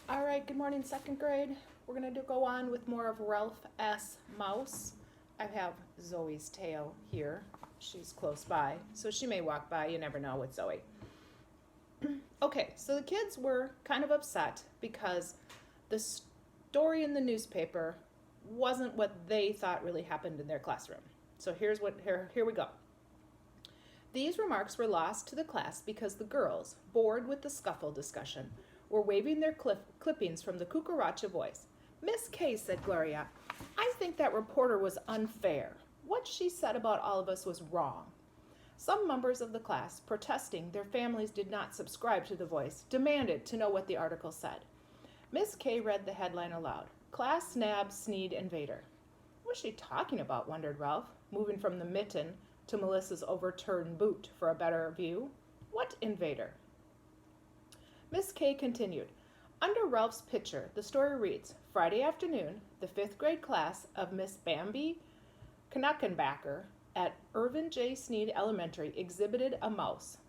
All right, good morning, second grade. We're going to go on with more of Ralph S. Mouse. I have Zoe's tail here. She's close by, so she may walk by. You never know with Zoe. Okay, so the kids were kind of upset because the story in the newspaper wasn't what they thought really happened in their classroom. So here we go. These remarks were lost to the class because the girls, bored with the scuffle discussion, were waving their clippings from the Cucaracha Voice. "Miss Kay," said Gloria, "I think that reporter was unfair. What she said about all of us was wrong." Some members of the class, protesting their families did not subscribe to the Voice, demanded to know what the article said. Miss Kay read the headline aloud. "Class Snab, Sneed, and Vader." What was she talking about, wondered Ralph, moving from the mitten to Melissa's overturned boot for a better view. What invader? Miss Kay continued. Under Ralph's picture, the story reads, Friday afternoon, the 5th grade class of Miss Bambi Knackenbacker at Irvin J. Sneed Elementary exhibited a mouse,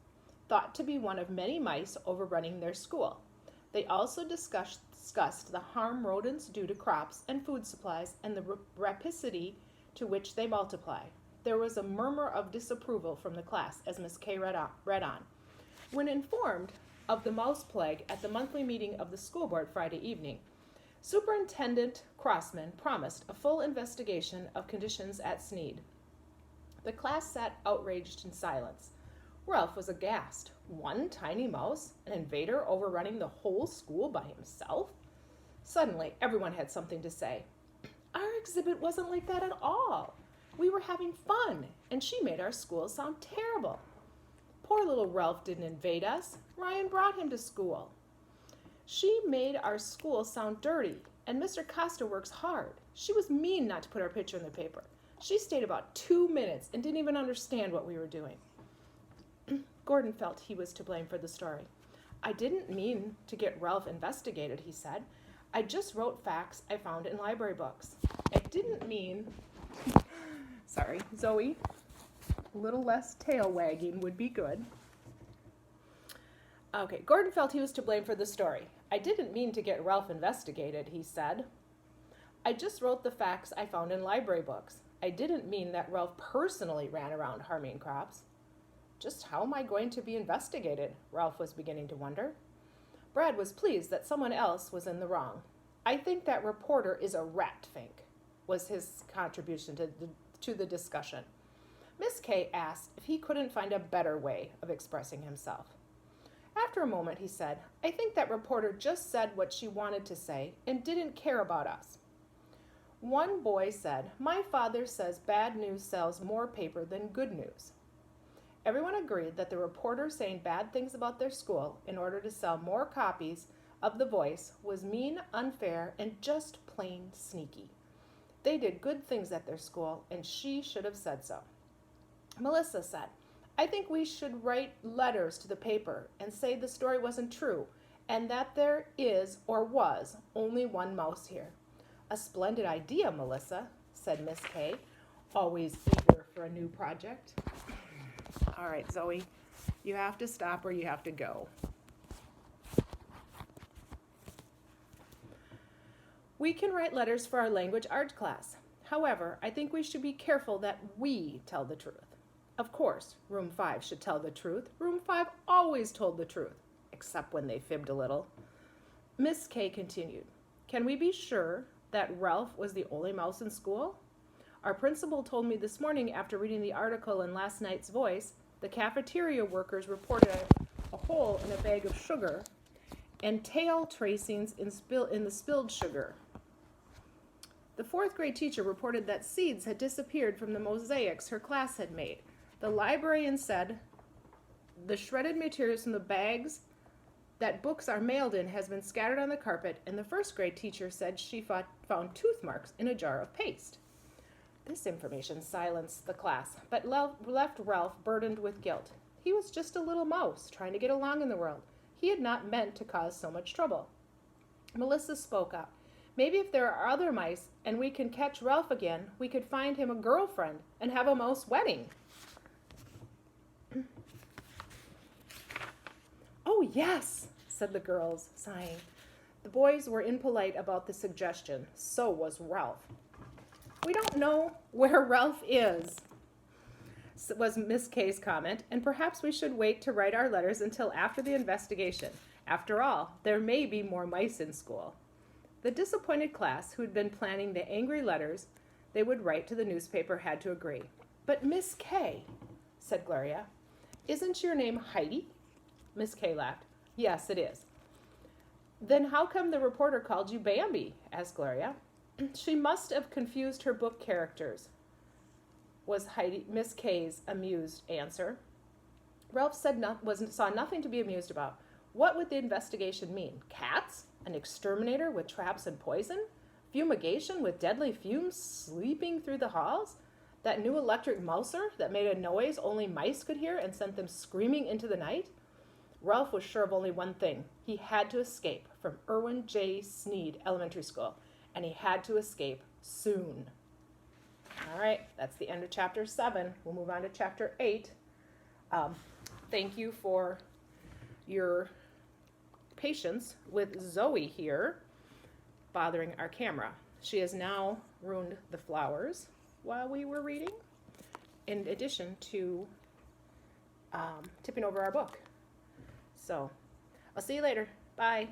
thought to be one of many mice overrunning their school. They also discussed the harm rodents do to crops and food supplies and the rapidity to which they multiply. There was a murmur of disapproval from the class as Miss Kay read on. When informed of the mouse plague at the monthly meeting of the school board Friday evening, Superintendent Crossman promised a full investigation of conditions at Sneed. The class sat outraged in silence. Ralph was aghast. One tiny mouse, an invader overrunning the whole school by himself? Suddenly, everyone had something to say. Our exhibit wasn't like that at all. We were having fun, and she made our school sound terrible. Poor little Ralph didn't invade us. Ryan brought him to school. She made our school sound dirty, and Mr. Costa works hard. She was mean not to put our picture in the paper. She stayed about 2 minutes and didn't even understand what we were doing. Gordon felt he was to blame for the story. I didn't mean to get Ralph investigated, he said. I just wrote facts I found in library books. I didn't mean... Sorry, Zoe. A little less tail wagging would be good. Okay, Gordon felt he was to blame for the story. I didn't mean to get Ralph investigated, he said. I just wrote the facts I found in library books. I didn't mean that Ralph personally ran around harming crops. Just how am I going to be investigated? Ralph was beginning to wonder. Brad was pleased that someone else was in the wrong. I think that reporter is a rat fink, was his contribution to the discussion. Miss Kay asked if he couldn't find a better way of expressing himself. After a moment, he said, I think that reporter just said what she wanted to say and didn't care about us. One boy said, my father says bad news sells more paper than good news. Everyone agreed that the reporter saying bad things about their school in order to sell more copies of The Voice was mean, unfair, and just plain sneaky. They did good things at their school, and she should have said so. Melissa said, I think we should write letters to the paper and say the story wasn't true and that there is or was only one mouse here. A splendid idea, Melissa, said Miss Kay, always eager for a new project. All right, Zoe, you have to stop or you have to go. We can write letters for our language arts class. However, I think we should be careful that we tell the truth. Of course, Room 5 should tell the truth. Room 5 always told the truth, except when they fibbed a little. Miss Kay continued, can we be sure that Ralph was the only mouse in school? Our principal told me this morning after reading the article in last night's Voice, the cafeteria workers reported a hole in a bag of sugar and tail tracings in the spilled sugar. The 4th grade teacher reported that seeds had disappeared from the mosaics her class had made. The librarian said the shredded materials from the bags that books are mailed in has been scattered on the carpet, and the 1st grade teacher said she found tooth marks in a jar of paste. This information silenced the class, but left Ralph burdened with guilt. He was just a little mouse trying to get along in the world. He had not meant to cause so much trouble. Melissa spoke up. Maybe if there are other mice and we can catch Ralph again, we could find him a girlfriend and have a mouse wedding. Oh, yes, said the girls, sighing. The boys were impolite about the suggestion. So was Ralph. "We don't know where Ralph is," was Miss Kay's comment, "and perhaps we should wait to write our letters until after the investigation. After all, there may be more mice in school." The disappointed class, who had been planning the angry letters they would write to the newspaper, had to agree. "But Miss Kay," said Gloria, "isn't your name Heidi?" Miss Kay laughed. "Yes, it is." "Then how come the reporter called you Bambi?" asked Gloria. "She must have confused her book characters," was Miss Kay's amused answer. Ralph saw nothing to be amused about. What would the investigation mean? Cats? An exterminator with traps and poison? Fumigation with deadly fumes sweeping through the halls? That new electric mouser that made a noise only mice could hear and sent them screaming into the night? Ralph was sure of only one thing. He had to escape from Irwin J. Sneed Elementary School, and he had to escape soon. All right, that's the end of chapter 7. We'll move on to chapter 8. Thank you for your patience with Zoe here bothering our camera. She has now ruined the flowers while we were reading, in addition to tipping over our book. So I'll see you later. Bye.